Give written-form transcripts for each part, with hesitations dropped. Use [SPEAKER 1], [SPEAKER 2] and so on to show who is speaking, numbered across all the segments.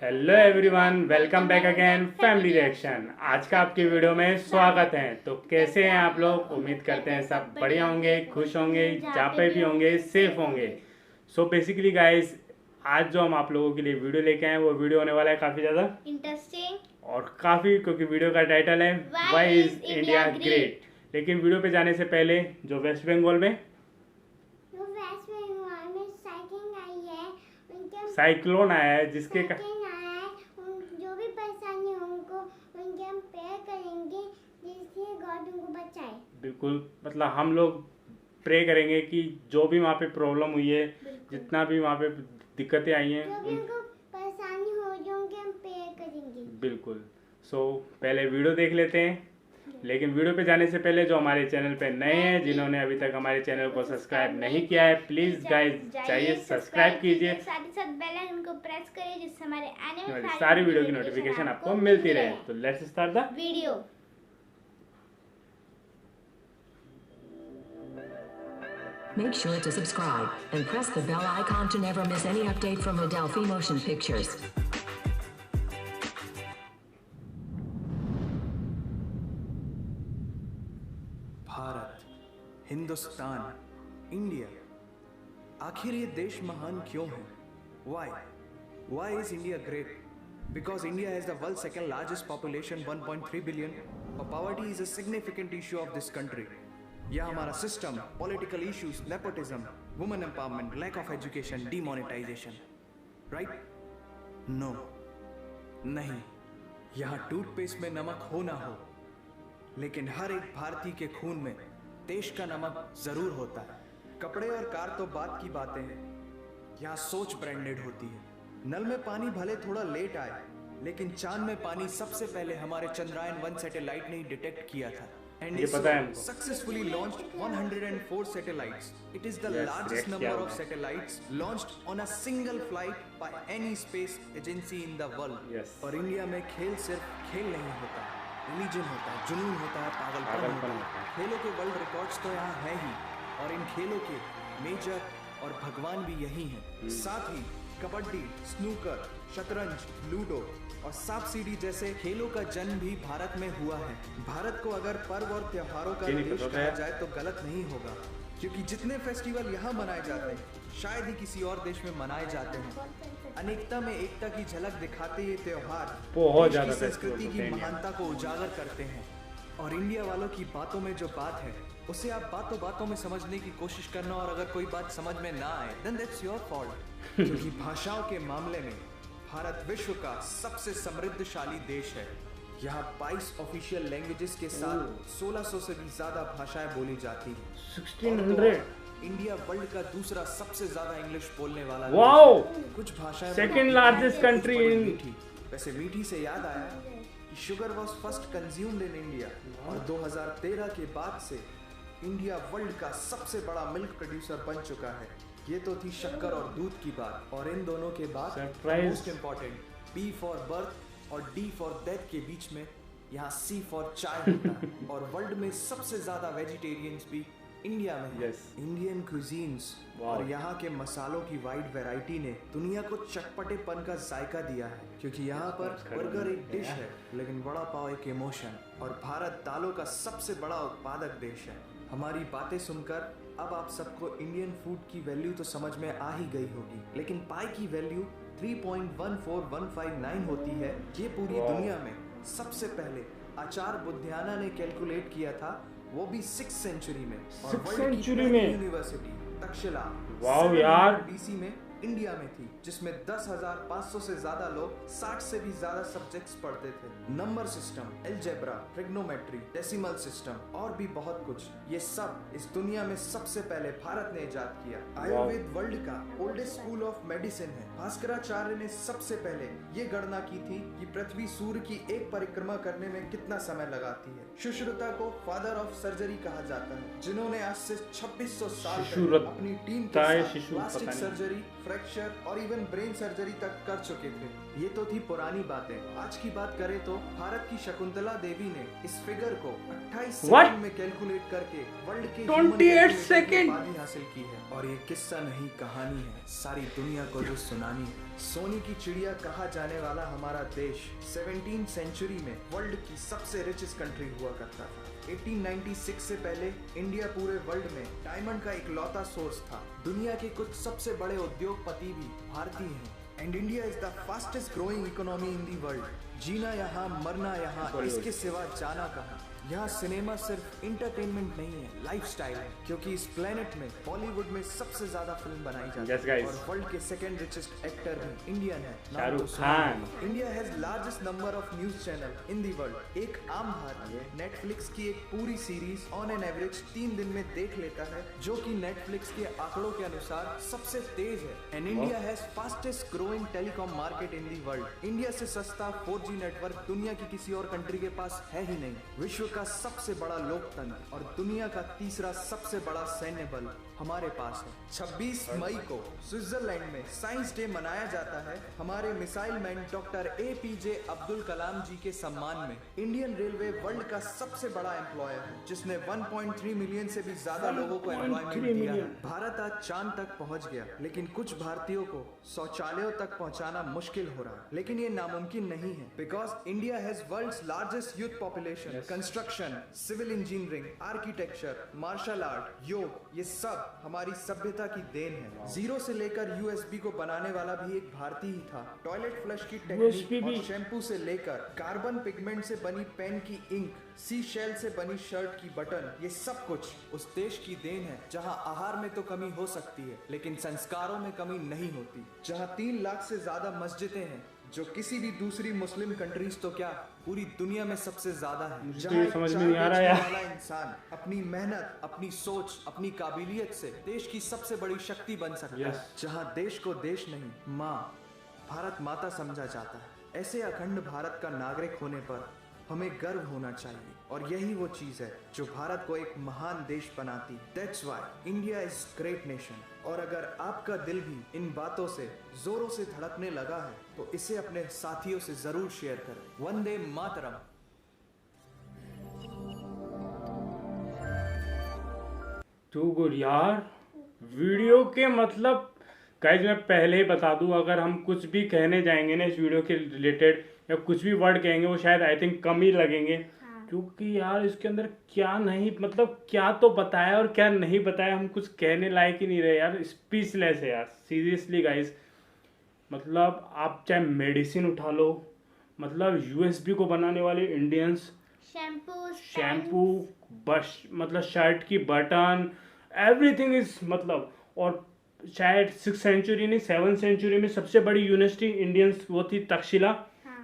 [SPEAKER 1] Hello everyone, welcome back again family reaction. आज का आपकी वीडियो में स्वागत है। तो कैसे हैं आप लोग? उम्मीद करते हैं सब बढ़िया होंगे, खुश होंगे, जहाँ पे भी होंगे सेफ होंगे। सो बेसिकली गाइस, आज जो हम आप लोगों के लिए वीडियो लेके आए हैं वो वीडियो होने वाला है काफ़ी ज़्यादा
[SPEAKER 2] इंटरेस्टिंग
[SPEAKER 1] और काफ़ी, क्योंकि वीडियो का टाइटल है व्हाई इज इंडिया ग्रेट। लेकिन वीडियो पे जाने से पहले जो वेस्ट बंगाल में साइक्लोन आया है जिसके
[SPEAKER 2] जो भी परेशानी है उनको उनके हम प्रेयर करेंगे जिससे गॉड उनको बचाए।
[SPEAKER 1] बिल्कुल, मतलब हम लोग प्रे करेंगे कि जो भी वहाँ पे प्रॉब्लम हुई है, जितना भी वहाँ पे दिक्कतें आई हैं,
[SPEAKER 2] जो भी उनको परेशानी हो जो उनके हम प्रेयर करेंगे।
[SPEAKER 1] बिल्कुल। सो पहले वीडियो देख लेते हैं। लेकिन वीडियो पे जाने से पहले जो हमारे चैनल पे नए हैं, जिन्होंने अभी तक हमारे चैनल को सब्सक्राइब नहीं किया है, प्लीज गाइस चाहिए सब्सक्राइब कीजिए,
[SPEAKER 2] साथ ही साथ बेल आइकन को प्रेस करिए जिससे हमारे आने वाली
[SPEAKER 1] सारी वीडियो की नोटिफिकेशन आपको मिलती रहे। तो let's start the
[SPEAKER 2] video.
[SPEAKER 3] Make sure to subscribe and press the bell icon to never miss any update from Adelphi Motion Pictures.
[SPEAKER 4] Bharat, Hindustan, India, आखिर ये देश महान क्यों है? Why? Why is India great? Because India has the world's second largest population, 1.3 billion, और poverty is a significant issue of this country. यह हमारा system, political issues, nepotism, women empowerment, lack of education, demonetisation, right? No, नहीं। यहाँ toothpaste में नमक हो ना हो, लेकिन हर एक भारतीय के खून में देश का नमक जरूर होता है। कपड़े और कार तो बात की बातें हैं, यहाँ सोच ब्रांडेड होती है। नल में पानी भले थोड़ा लेट आए, लेकिन चांद में पानी सबसे पहले हमारे चंद्रयान 1 सैटेलाइट ने ही डिटेक्ट किया था। And
[SPEAKER 1] ये पता है हमको।
[SPEAKER 4] successfully launched 104 satellites. It is the largest number of satellites launched on a single flight by any space agency in the world.
[SPEAKER 1] Yes.
[SPEAKER 4] और इंडिया में खेल सिर्फ खेल नहीं होता, रिलीजन होता है, जुनून होता है, पागलपन होता है। खेलों के वर्ल्ड रिकॉर्ड्स तो यहाँ है ही, और इन खेलों के मेजर और भगवान भी यही हैं। साथ ही कबड्डी, स्नूकर, शतरंज, लूडो और सांप सीढ़ी जैसे खेलों का जन्म भी भारत में हुआ है। भारत को अगर पर्व और त्योहारों का देश कहा जाए तो गलत नहीं होगा, क्योंकि जितने फेस्टिवल यहाँ मनाए जाते हैं शायद ही किसी और देश में मनाए जाते हैं। अनेकता में एकता की झलक दिखाते ये त्योहार
[SPEAKER 1] बहुत
[SPEAKER 4] देश
[SPEAKER 1] ज्यादा
[SPEAKER 4] की संस्कृति की महानता को उजागर करते हैं। और इंडिया वालों की बातों में जो बात है उसे आप बातों बातों में समझने की कोशिश करना, और अगर कोई बात समझ में ना आए देन दैट्स योर फॉल्ट। क्योंकि भाषाओं के मामले में भारत विश्व का सबसे समृद्धशाली देश है। यहाँ 22 ऑफिशियल लैंग्वेजेस के साथ 1600 से भी ज्यादा भाषाएं बोली जाती हैं।
[SPEAKER 1] 1600।
[SPEAKER 4] इंडिया वर्ल्ड का दूसरा सबसे ज्यादा इंग्लिश बोलने वाला
[SPEAKER 1] वाओ,
[SPEAKER 4] कुछ भाषाएं
[SPEAKER 1] सेकंड लार्जेस्ट कंट्री इन।
[SPEAKER 4] मीठी। वैसे मीठी से याद आया कि sugar was first consumed in India, और 2013 के बाद से इंडिया वर्ल्ड का सबसे बड़ा मिल्क प्रोड्यूसर बन चुका है। ये तो थी शक्कर और दूध की बात, और इन दोनों के बाद most important B for birth और डी फॉर डेथ के बीच में यहाँ सी फॉर चाय होता है। और वर्ल्ड में सबसे ज्यादा वेजिटेरियंस भी इंडिया में है। इंडियन क्यूजीन्स और यहाँ के मसालों की वाइड वैरायटी ने दुनिया को चटपटेपन का जायका दिया है, क्योंकि यहाँ पर बर्गर एक डिश है लेकिन वड़ा पाव एक इमोशन, और भारत दालों का सबसे बड़ा उत्पादक देश है। हमारी बातें सुनकर अब आप सबको इंडियन फूड की वैल्यू तो समझ में आ ही गई होगी, लेकिन पाई की वैल्यू 3.14159 होती है। ये पूरी दुनिया में सबसे पहले आचार्य बुद्धियाना ने कैलकुलेट किया था, वो भी 6th सेंचुरी में, और वर्ल्ड की पहली यूनिवर्सिटी तक्षशिला
[SPEAKER 1] वाओ यार
[SPEAKER 4] BC में इंडिया में थी, जिसमें 10,500 से ज्यादा लोग 60 से भी ज्यादा सब्जेक्ट्स पढ़ते थे। Number system, algebra, trigonometry, decimal system और भी बहुत कुछ, ये सब इस दुनिया में सबसे पहले भारत ने इजाद किया। आयुर्वेद वर्ल्ड का ओल्डेस्ट स्कूल ऑफ मेडिसिन है। भास्कराचार्य ने सबसे पहले ये गणना की थी कि पृथ्वी सूर्य की एक परिक्रमा करने में कितना समय लगाती है। सुश्रुता को फादर ऑफ सर्जरी कहा जाता है, जिन्होंने आज से 2600 साल पहले अपनी टीम के साथ प्लास्टिक सर्जरी, फ्रैक्चर और इवन ब्रेन सर्जरी तक कर चुके थे। ये तो थी पुरानी बातें। आज की बात करें तो भारत की शकुंतला देवी ने इस फिगर को 28 सेकंड में कैलकुलेट करके वर्ल्ड के
[SPEAKER 1] 28 सेकंड
[SPEAKER 4] हासिल की है। और ये किस्सा नहीं कहानी है, सारी दुनिया को जो सुनानी है। सोने की चिड़िया कहा जाने वाला हमारा देश 17th सेंचुरी में वर्ल्ड की सबसे रिचेस्ट कंट्री हुआ करता था। 1896 से पहले इंडिया पूरे वर्ल्ड में डायमंड का इकलौता सोर्स था। दुनिया के कुछ सबसे बड़े उद्योगपति भी भारतीय हैं। And India is the fastest growing economy in the world. जीना यहाँ, मरना यहाँ, इसके सिवा जाना कहाँ। यहाँ सिनेमा सिर्फ इंटरटेनमेंट नहीं है, लाइफस्टाइल है, क्योंकि इस प्लेनेट में बॉलीवुड में सबसे ज्यादा फिल्म बनाई जाती है और वर्ल्ड के सेकंड रिचेस्ट एक्टर भी इंडियन है,
[SPEAKER 1] Shahrukh Khan.
[SPEAKER 4] India has largest number of news channel in the world. एक आम भारतीय नेटफ्लिक्स की एक पूरी सीरीज ऑन एन एवरेज 3 दिन में देख लेता है, जो कि नेटफ्लिक्स के आंकड़ों के अनुसार सबसे तेज है। And India has fastest growing telecom market in the world. India से सस्ता 4G नेटवर्क दुनिया की किसी और कंट्री के पास है ही नहीं। विश्व का सबसे बड़ा लोकतंत्र और दुनिया का तीसरा सबसे बड़ा सैन्य बल हमारे पास है। 26 मई को स्विट्जरलैंड में साइंस डे मनाया जाता है हमारे missile man doctor APJ Abdul Kalam ji के सम्मान में। इंडियन रेलवे वर्ल्ड का सबसे बड़ा एम्प्लॉयर है, जिसने 1.3 मिलियन से भी ज्यादा लोगों को एम्प्लॉयमेंट दिया है। भारत आज चांद तक पहुंच गया, लेकिन कुछ भारतीयों को शौचालयों तक पहुंचाना मुश्किल हो रहा है। लेकिन ये नामुमकिन नहीं है, because India has world's largest youth population. Construction, civil engineering, architecture, martial art, yoga, ये सब हमारी सभ्यता की देन है। जीरो से लेकर USB को बनाने वाला भी एक भारतीय ही था। टॉयलेट फ्लश की टेक्निक और शैम्पू से लेकर कार्बन पिगमेंट से बनी पेन की इंक, सी शेल से बनी शर्ट की बटन, ये सब कुछ उस देश की देन है जहां आहार में तो कमी हो सकती है, लेकिन संस्कारों में कमी नहीं होती। जहां 3 लाख से ज्यादा मस्जिदें हैं, जो किसी भी दूसरी मुस्लिम कंट्रीज तो क्या पूरी दुनिया में सबसे ज्यादा है। जहाँ
[SPEAKER 1] समझ में नहीं आ रहा यार।
[SPEAKER 4] वाला इंसान अपनी मेहनत, अपनी सोच, अपनी काबिलियत से देश की सबसे बड़ी शक्ति बन सकता है। जहाँ देश को देश नहीं, माँ, भारत माता समझा जाता है। ऐसे अखंड भारत का नागरिक होने पर हमें गर्व होना चाहिए, और यही वो चीज है जो भारत को एक महान देश बनाती। That's why India is great nation. और अगर आपका दिल भी इन बातों से जोरों से धड़कने लगा है, तो इसे अपने साथियों से जरूर शेयर करें। वंदे मातरम।
[SPEAKER 1] टू गुड यार। वीडियो के मतलब गाइज मैं पहले ही बता दूं, अगर हम कुछ भी कहने जाएंगे ना इस वीडियो के रिलेटेड या कुछ भी वर्ड कहेंगे, वो शायद आई थिंक कम ही लगेंगे। क्योंकि यार इसके अंदर क्या नहीं, मतलब क्या तो बताया और क्या नहीं बताया, हम कुछ कहने लायक ही नहीं रहे यार। स्पीचलेस है यार, सीरियसली गाइज। मतलब आप चाहे मेडिसिन उठा लो, मतलब USB को बनाने वाले इंडियंस, शैम्पू, बस मतलब शर्ट की बटन, एवरीथिंग इज मतलब। और शायद 6th सेंचुरी नहीं 7th सेंचुरी में सबसे बड़ी यूनिवर्सिटी इंडियंस वो थी तक्षशिला।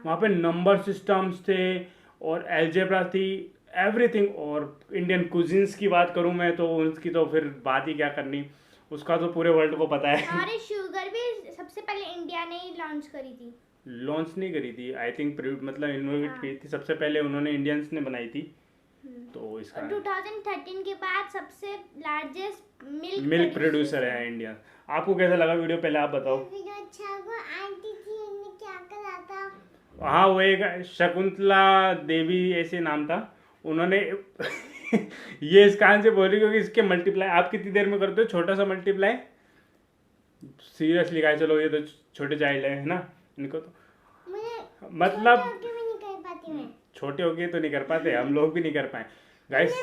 [SPEAKER 1] वहाँ पे नंबर सिस्टम्स थे और एल्जेब्रा थी, एवरीथिंग। और इंडियन कुजिन्स की बात करूँ मैं तो उनकी तो फिर बात ही क्या करनी, उसका तो पूरे वर्ल्ड को पता है।
[SPEAKER 2] हमारे शुगर भी सबसे पहले इंडिया ने ही लॉन्च करी थी।
[SPEAKER 1] लॉन्च नहीं करी थी, आई थिंक मतलब इन्वेंट की थी सबसे पहले, उन्होंने इंडियंस ने बनाई थी। तो इसका
[SPEAKER 2] 2013 के बाद सबसे लार्जेस्ट
[SPEAKER 1] मिल्क प्रोड्यूसर है इंडिया। आपको कैसा लगा वीडियो, पहले आप बताओ।
[SPEAKER 2] वीडियो अच्छा हुआ। आंटी थी, उन्होंने क्या करा था?
[SPEAKER 1] हाँ, वो एक शकुंतला देवी ऐसे नाम था, उन्होंने ये इस कान से बोली क्योंकि इसके मल्टीप्लाई आप कितनी देर में करते हो, छोटा सा मल्टीप्लाई। सीरियसली गाइस, चलो ये तो छोटे चाइल्ड है ना, इनको तो मतलब छोटे हो गए तो नहीं कर पाते, हम लोग भी नहीं कर पाए गाइस।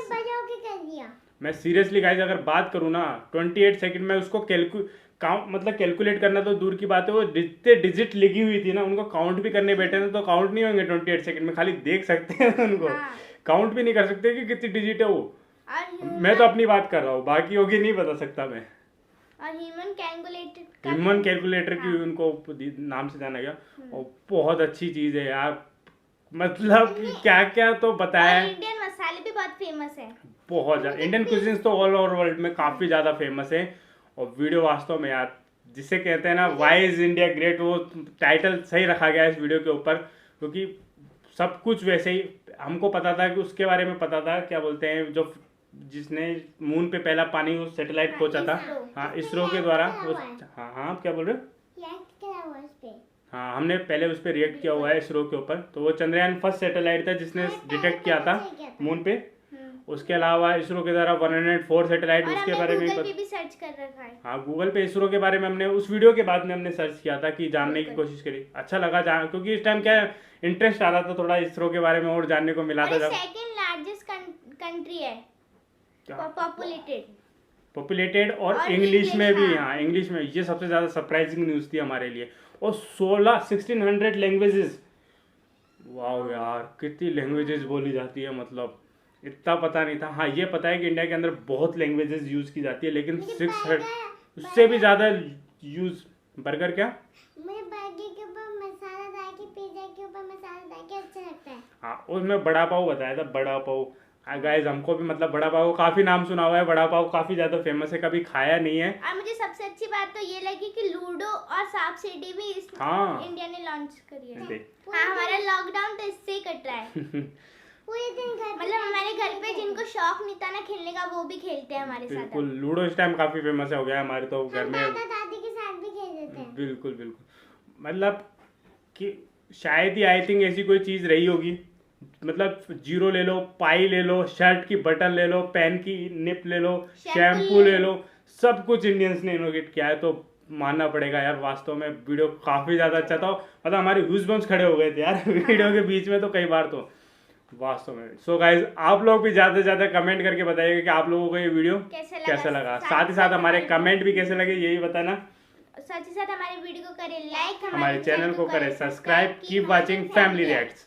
[SPEAKER 1] मैं सीरियसली गाइस अगर बात करूँ ना 28 सेकंड में उसको कैलकुलेट करना तो दूर की बात है, वो जितने डिजिट लिखी हुई थी ना उनको काउंट भी करने बैठे ना तो काउंट नहीं होंगे 28 सेकंड में, खाली देख सकते हैं उनको। काउंट भी नहीं कर सकते कि कितनी डिजिट है वो। मैं तो अपनी बात कर रहा हूँ, बाकी होगी नहीं बता सकता मैं।
[SPEAKER 2] और
[SPEAKER 1] ह्यूमन कैलकुलेटर की उनको नाम से जाना गया, और बहुत अच्छी चीज है यार। मतलब क्या क्या तो बताया।
[SPEAKER 2] इंडियन मसाले भी बहुत फेमस है,
[SPEAKER 1] बहुत ज्यादा। इंडियन कुजिन्स तो ऑल ओवर वर्ल्ड में काफी ज्यादा फेमस है। और वीडियो वास्तव में यार जिसे कहते हैं ना वाई इज इंडिया ग्रेट, वो टाइटल सही रखा गया इस वीडियो के ऊपर, क्योंकि सब कुछ वैसे ही हमको पता था कि उसके बारे में पता था, क्या बोलते हैं जो जिसने मून पे पहला पानी वो सैटेलाइट पहुंचा था, हाँ इसरो के द्वारा। हाँ हाँ क्या बोल रहे हो? हाँ हमने पहले उस पर रिएक्ट किया हुआ है इसरो के ऊपर। तो वो चंद्रयान फर्स्ट सैटेलाइट था जिसने डिटेक्ट किया था मून पे। उसके अलावा इसरो के द्वारा 104 सैटेलाइट,
[SPEAKER 2] और
[SPEAKER 1] उसके
[SPEAKER 2] हमने
[SPEAKER 1] बारे में
[SPEAKER 2] गूगल पे भी सर्च कर रखा है।
[SPEAKER 1] हाँ, गूगल पे इसरो के बारे में हमने उस वीडियो के बाद में हमने सर्च किया था कि जानने की कोशिश करी, अच्छा लगा जान, क्योंकि इस टाइम क्या इंटरेस्ट आ रहा था थोड़ा इसरो के बारे में और जानने को मिला था।
[SPEAKER 2] और
[SPEAKER 1] जब
[SPEAKER 2] सेकंड लार्जेस्ट कंट्री है
[SPEAKER 1] पॉपुलेटेड और
[SPEAKER 2] और
[SPEAKER 1] इंग्लिश में भी,
[SPEAKER 2] हाँ।
[SPEAKER 1] हाँ इंग्लिश में, ये सबसे ज्यादा सरप्राइजिंग न्यूज थी हमारे लिए। और 1600 लैंग्वेजेस, वाह यार कितनी लैंग्वेजेस बोली जाती है, मतलब इतना पता नहीं था। हाँ ये पता है कि इंडिया के अंदर बहुत लैंग्वेजेस यूज की जाती है, लेकिन 600 उससे भी ज्यादा यूज। बर्गर क्या?
[SPEAKER 2] मुझे बर्गर के ऊपर मसाला डाल के, पिज्जा के ऊपर मसाला डाल के अच्छा लगता है।
[SPEAKER 1] हाँ उसमें बड़ा पाव बताया था, बड़ा पाव। गाइस हमको भी मतलब बड़ा पाव काफी नाम सुना हुआ है, बड़ा पाव काफी ज्यादा फेमस है, कभी खाया नहीं है।
[SPEAKER 2] और मुझे सबसे अच्छी बात तो ये लगी कि लूडो और सांप सीढ़ी भी
[SPEAKER 1] हाँ।
[SPEAKER 2] इंडिया ने लॉन्च करी है।
[SPEAKER 1] देख।
[SPEAKER 2] हाँ हमारा लॉकडाउन तो इससे ही कट रहा है। पूरे दिन घर, मतलब हमारे घर पे जिनको शौक नहीं था ना खेलने का, वो भी खेलते हैं हमारे साथ।
[SPEAKER 1] बिल्कुल, लूडो इस टाइम काफी फेमस हो गया है हमारे तो घर में।
[SPEAKER 2] दादा दादी के साथ भी खेल लेते हैं।
[SPEAKER 1] बिल्कुल बिल्कुल, मतलब कि शायद ही आई थिंक ऐसी कोई चीज रही होगी, मतलब जीरो ले लो, पाई ले लो, शर्ट की बटन ले लो, पेन की निप ले लो, शैम्पू ले लो, सब कुछ इंडियंस ने इनोवेट किया है। तो मानना पड़ेगा यार, वास्तव में वीडियो काफी ज्यादा अच्छा था, मतलब हमारे गूज़बम्प्स खड़े हो गए थे यार वीडियो के बीच में तो कई बार तो वास्तव में। सो गाइज आप लोग भी ज्यादा से ज्यादा कमेंट करके बताइएगा कि आप लोगों को ये वीडियो कैसा लगा, साथ ही साथ हमारे कमेंट भी कैसे लगे यही बताना,
[SPEAKER 2] साथ ही साथ हमारे वीडियो को करें लाइक,
[SPEAKER 1] हमारे चैनल को करें subscribe. Keep watching family reacts.